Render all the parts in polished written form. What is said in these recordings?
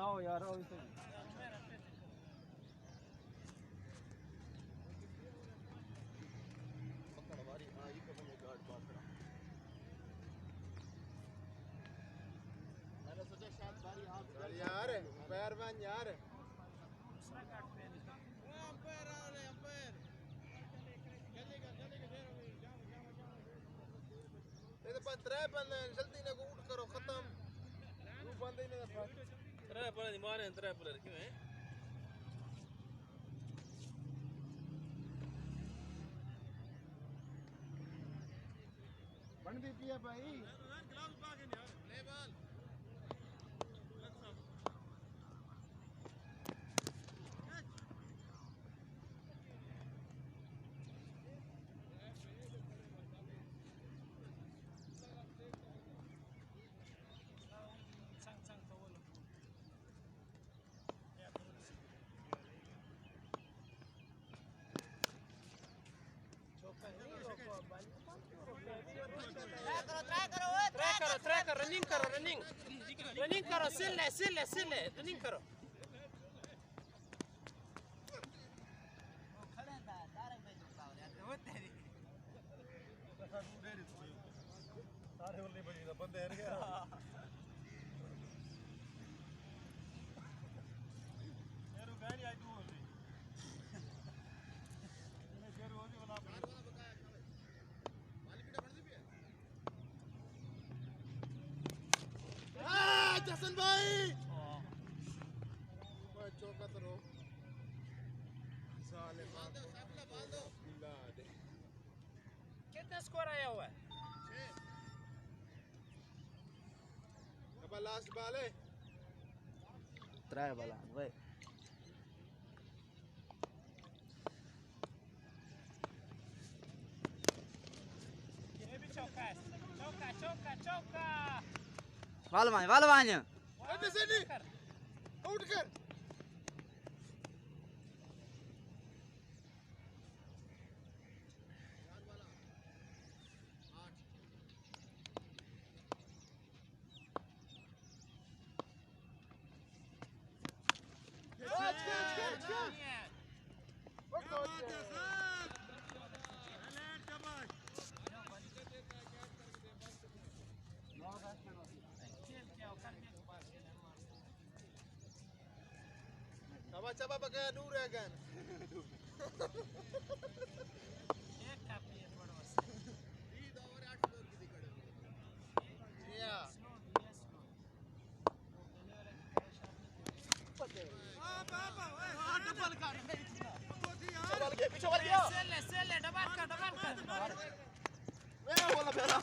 आओ यार आओ इसे पकड़ हमारी आई को मैंने गार्ड पकड़ा। मैंने सोचा शायद बारी हाथ यार पैर बन यार अंपायर आ रहे अंपायर जल्दी कर देर हो गई ये तो बस 3 बंदे जल्दी ना को उठ करो खत्म तू बंदे ही नहीं था 3 प्लेयर नहीं मारे 3 प्लेयर क्यों है बन भी पिया भाई ग्लव्स बागे यार ले बॉल ट्राई करो रनिंग करो सिले रनिंग करो सारे होले बजी दा बंदे हर गया यार गाड़ी आई तू होली मैं जेरो होली वाला जसन भाई ओए चौका तो रो साले बाल दो ला दे कितना स्कोर आया हुआ है 6 अब लास्ट बॉल है 3 वाला वे ये भी चौका वाला वांया अबे से नहीं आउट कर Coba pakai Nura kan? एक काफी है थोड़ा बस ये दो और 8 फ्लोर की दिक्कत है या पापा ओए हां डबल कर चल के पीछे वाल गया सेल डबल कर मेरा बोला मेरा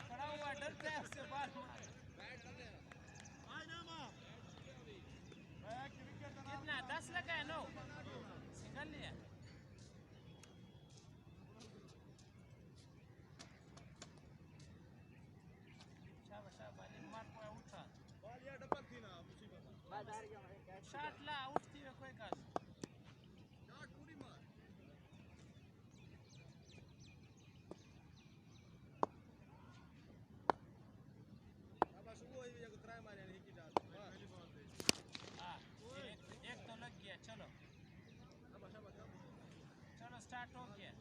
खड़ा हुआ डरते हैं उससे बाल बैट कर ले आज ना मां कितना 10 लगा है 9 सिंगल लिया शाबाश बॉलिंग मार को उठा बॉल या डबल थी ना मुसीबत बात आ गया भाई शॉट ला उठती है कोई का शॉट पूरी मार शाबाश वो ही जगह ट्राई मारे नहीं की डाल पहली बॉल पे हां एक तो लग गया चलो चलो स्टार्ट हो गया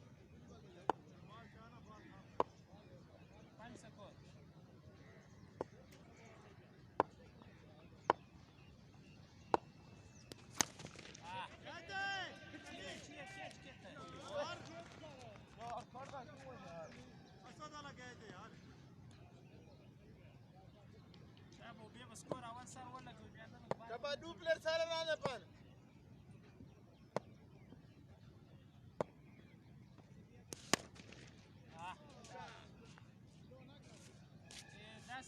5 स्कोर स्कोर आवाज सर वाला कोई बयान ना Coba dupler salah na depan. ये 10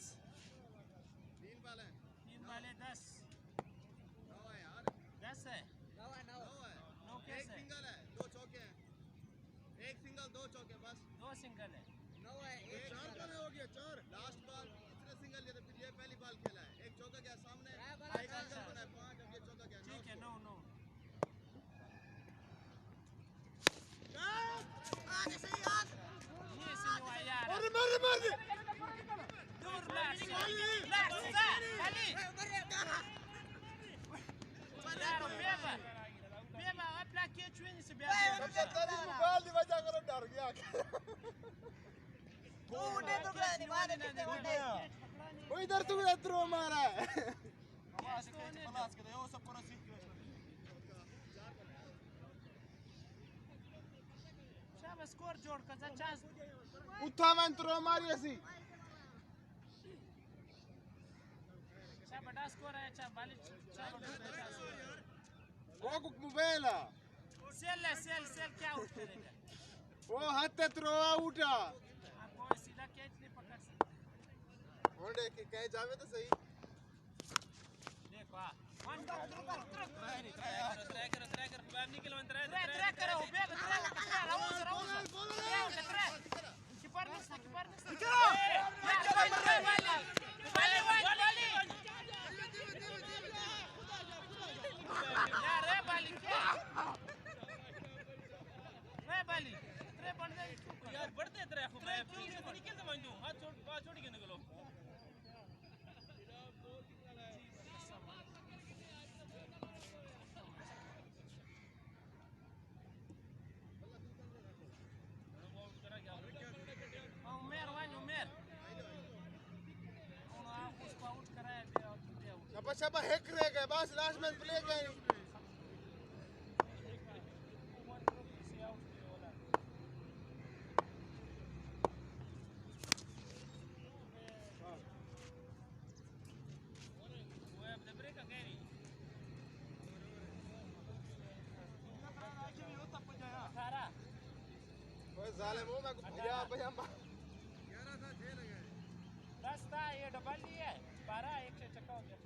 तीन बाल है 10 9 है यार 10 है 9 है 9 है 9 एक कैसे सिंगल है 2 चौके हैं एक सिंगल 2 चौके बस 2 सिंगल है 9 है एक 4 बॉल हो गया 4 लास्ट बॉल इतने सिंगल लिए तो फिर ये पहली बॉल खेला है एक चौका गया सामने एक सिंगल बना है 5 अब ये चौका गया ठीक है 9 आगे से यार ये सिंगल यार मार दूर लास्ट लास्ट खाली वो इधर तू थ्रो मारा है शाबाश स्कोर जोड़ कसा चांस उठावन थ्रो मारी ऐसी शाबाश स्कोर है अच्छा बालिश शाबाश वो मोबाइल सेल क्या आउट करेगा वो हाथ थ्रो उठा आपको सीधा कैच नहीं पकड़ सकते होंडे के कहे जावे तो सही देखो वन ट्रैकर बाहर निकल वन ट्रैकर हो बेग ट्रैकर राउंड कीपर मिस करो वाली यार रे बाली क्या रे बाली रे बन गई यार बढ़ते तेरे खूब मैं निकल से मांगू हाथ छोड़ के निकलो शबा हैक रह गए बस लास्ट में प्ले गए जालिम हो मैं भैया भैया 11 था 6 लगे 10 था ये डबल नहीं है 12 एक से चक्का हो गया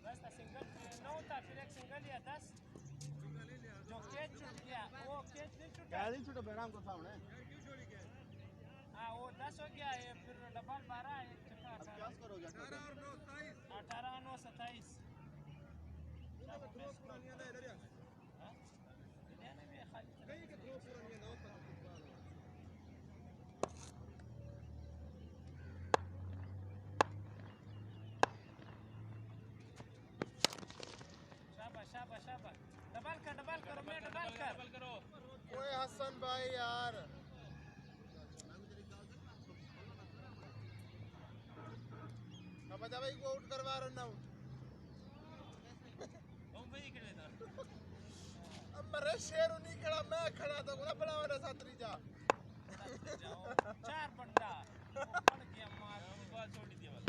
10 था सिंगल 9 था फिर एक सिंगल लिया 10 जो कैच छूट गया वो कैच नहीं छूटा गाड़ी छूटा बैराम को सामने क्यों छोड़ी गया हां वो 10 हो गया ये फिर डबल 12 एक चक्का अब क्या करोगे 18 और 9 27 शाबाश डबल करो मैं डबल करो ओए हसन भाई यार अब बता भाई को आउट करवा रहा हूं हम भाई खड़े था अब मेरे शेर नहीं खड़ा मैं खड़ा था बोला बड़ा वाला साथरी जा चार बंदा पड़ गया मार बाल छोड़ दिया बस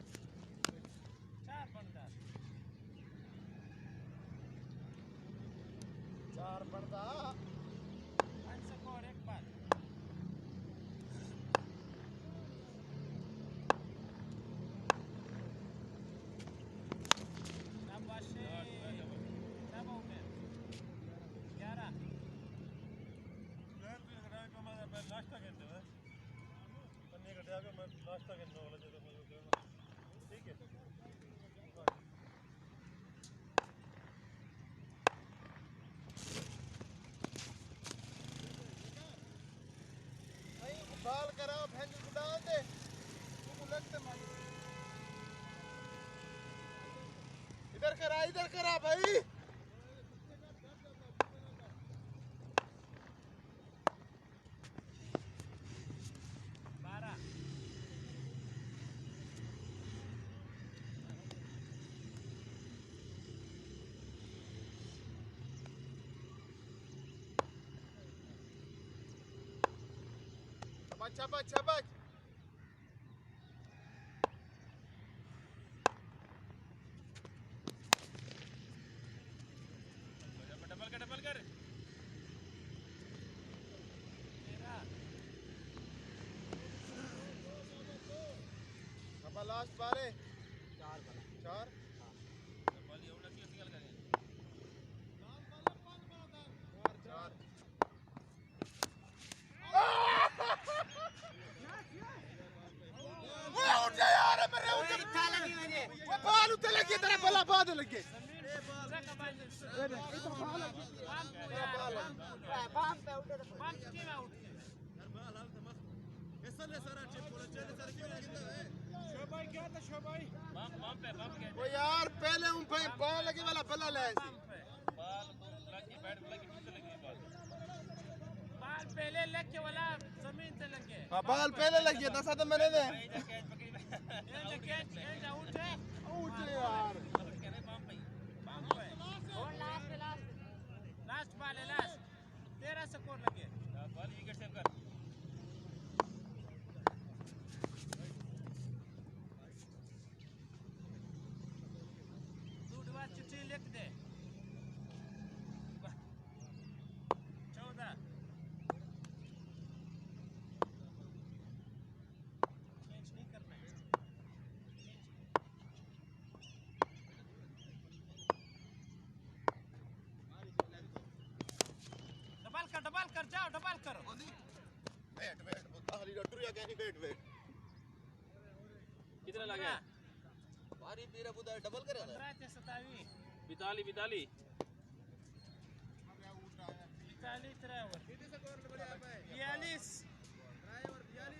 चार बंदा और एक बार नाश्ता करने वाला जगह ठीक है बाल कराओ भैंस को डाल दे तुम लगते मार इधर करा भाई Çabuk. डबल कर अब लास्ट बारे 4 बॉल ये उड़ा के निकल गए 4 बाल उठे लगे तेरा बला बाद लगे वो यार पहले उन पे बॉल लगी वाला बल्ला ले ऐसी बॉल लगी बैट लगी नीचे लगी बॉल बाल पहले लग के वाला जमीन से लग गए हाँ बाल पहले लग गया दसा तो मैंने दे ये कैच ये आउट है यार बाम पे और लास्ट बाल है लास्ट 13 स्कोर लगे बॉल विकेट सेव कर दूधवा चिट्ठी लिख दे 14 चेंज नहीं करना है डबल कर जाओ डबल करो वेट वेट आली डटुरिया कहनी वेट वेट कितना लगा बारी तेरा बुदा डबल करे 15 से 27 बिताली 45 43 42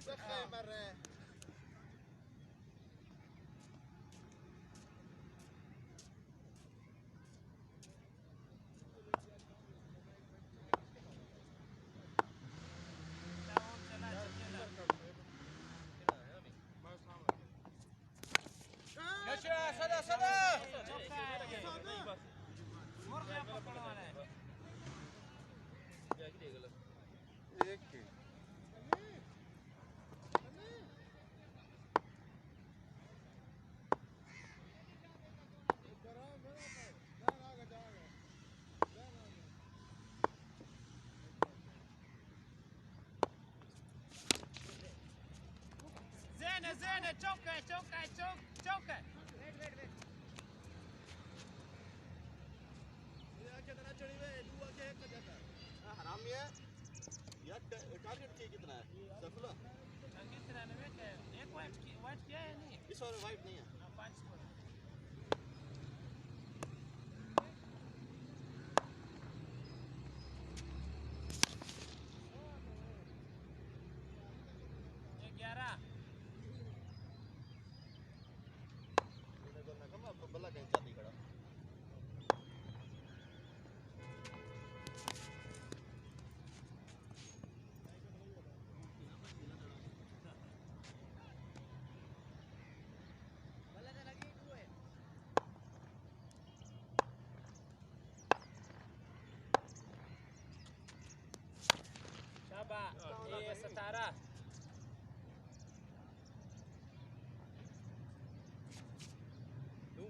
सबसे मर रहे हैं Zene, choke. हरामी है यार टारगेट कितना है सफला कितना है एक वाइट किया है नहीं इस बार वाइट नहीं है 5 स्कोर बल्ला कहीं चाहती खड़ा ये 17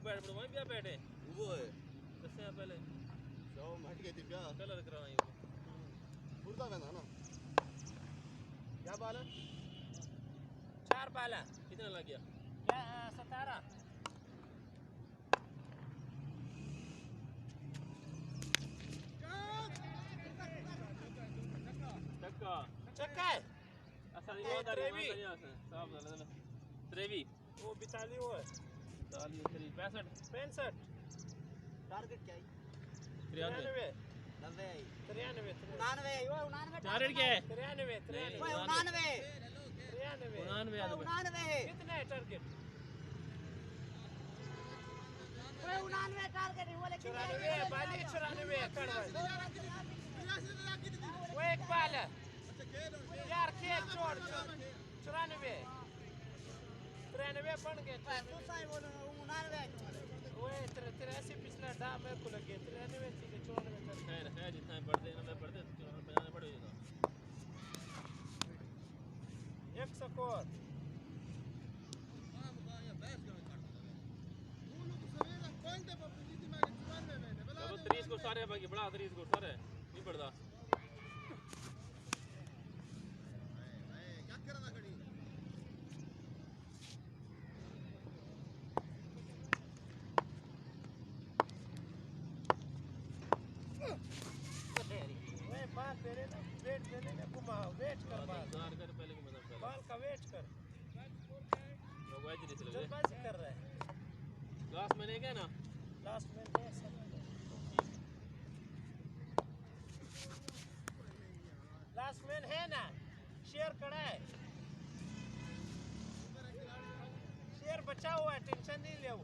बैठ पड़ो वहीं बैठे वो है दसे पहले सो हट गई थी क्या कलर कराना बुरदा कहना ना क्या बाल है 4 बाल है कितना लग गया क्या 17 चक्का है त्रेवी साहब त्रेवी वो 42 वो है 65 टारगेट क्या है 93 90 आई 93 99 वो 99 टारगेट क्या है 93 वो 99 99 कितना है टारगेट वो 99 टारगेट है वो लेकिन 94 बाली 94 वो एक बाल है यार खेल छोड़ 94 93 बन गए तो साई वो 99 वो 83 पिछला डा मेरे को लगे 93 थी 94 है जितना पढ़ते हैं पढ़ते पढ़ाने पड़े एक स्कोर अब 30 को सारे बाकी बड़ा 30 को सारे नहीं पड़ता क्या करना खड़ी वे बाल तेरे ना वेट देने में घुमाओ वेट कर बाल कर पहले की मतलब बाल का वेट कर लोग वाइज नहीं चले जल्दबाजी कर रहा है लास्ट में नहीं क्या ना लास्ट में लास्ट में है ना शेर खड़ा है शेर बचा हुआ है टेंशन नहीं ले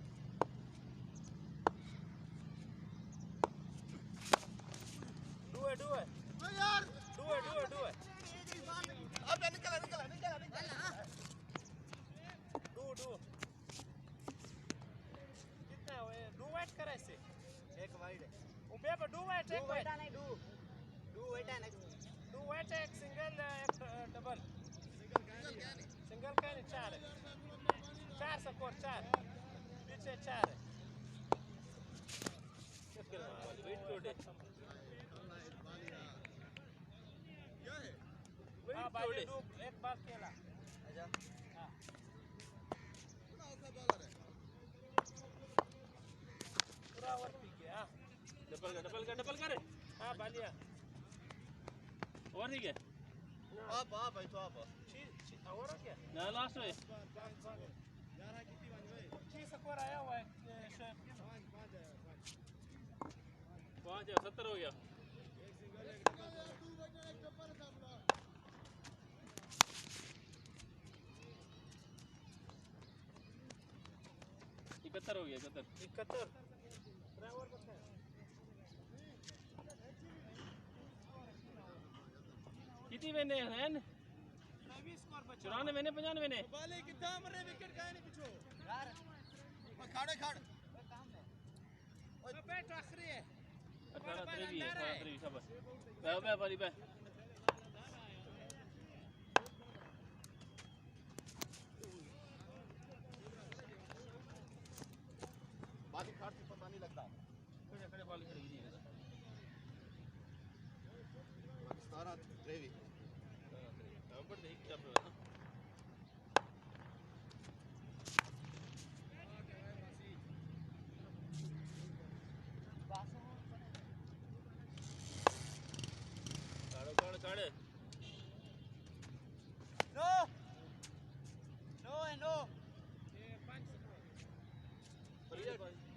do it करे से एक वाइड है ube ba do white do एक वेटा white नहीं डू वेटा नहीं do white एक single एक double single का नहीं चार स्कोर 4 पीछे 4 है वेट छोड़े क्या है हां भाई do एक बार खेला अच्छा हां बड़ा औखा बॉलर है पूरा ओवर पी गया डबल कर हां बालिया और ठीक है आप भाई तो आप और हो गया ना लास्ट में 6 स्कोर आया हुआ है शेफ 5 70 हो गया इकहत्तर हो गया 71 पूरा ओवर बचा है कितनी मैंने हैं 20 स्कोर बचा 94 ने 95 ने बाले कितना मरे विकेट काहे नहीं पिछो यार खाड़े खाड़ काम है ओए बैट आखिरी है 18 भी है 18 शाबाश बे वाली बे बाली खाड़ से पता नहीं लगता खड़े बॉल खड़ी दी है पाकिस्तान ट्रेवी हम पर देख क्या ना काढ़े नो नो है नो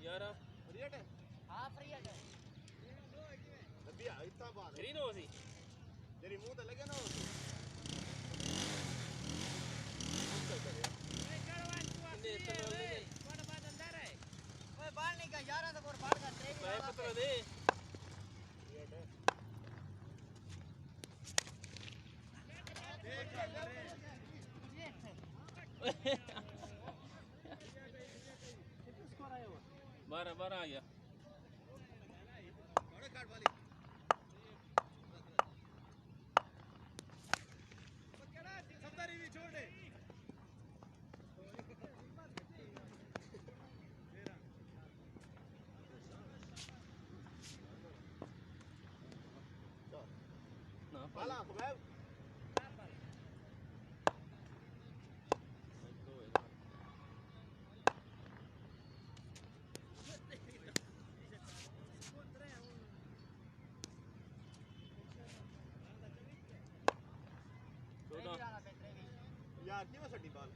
यार रिएट है हां फ्री है नबिया इतना बात ग्रीन हो सी तेरी मुंह तो लगे ना ओए बाहर नहीं का 11 स्कोर बाहर का ट्रेवी मैं पत्र दे स्कोर आया हुआ 12 आ गया खाड़े खाड़ वाली सत्तर भी छोड़ दे ना बाला मैं यार की वसटी बाल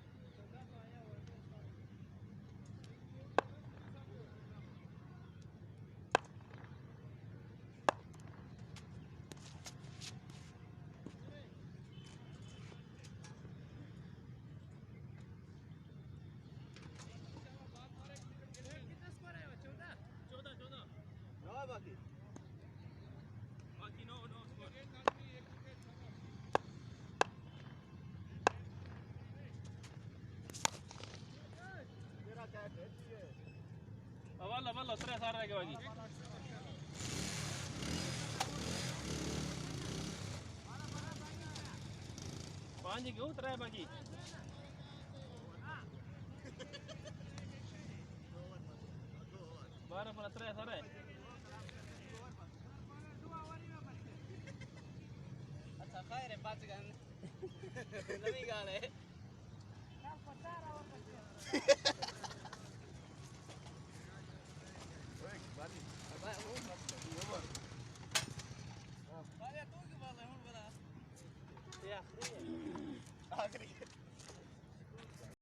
कितना स्कोर आया हुआ 14 ना बाकी बाकी नो स्कोर तेरा क्या है अवल 3 सार रह गए बाकी पांच क्यों 3 बाकी बारह पर 3 सारे अच्छा खैर है बात गन नवी गाल है ये आखिरी है आखिरी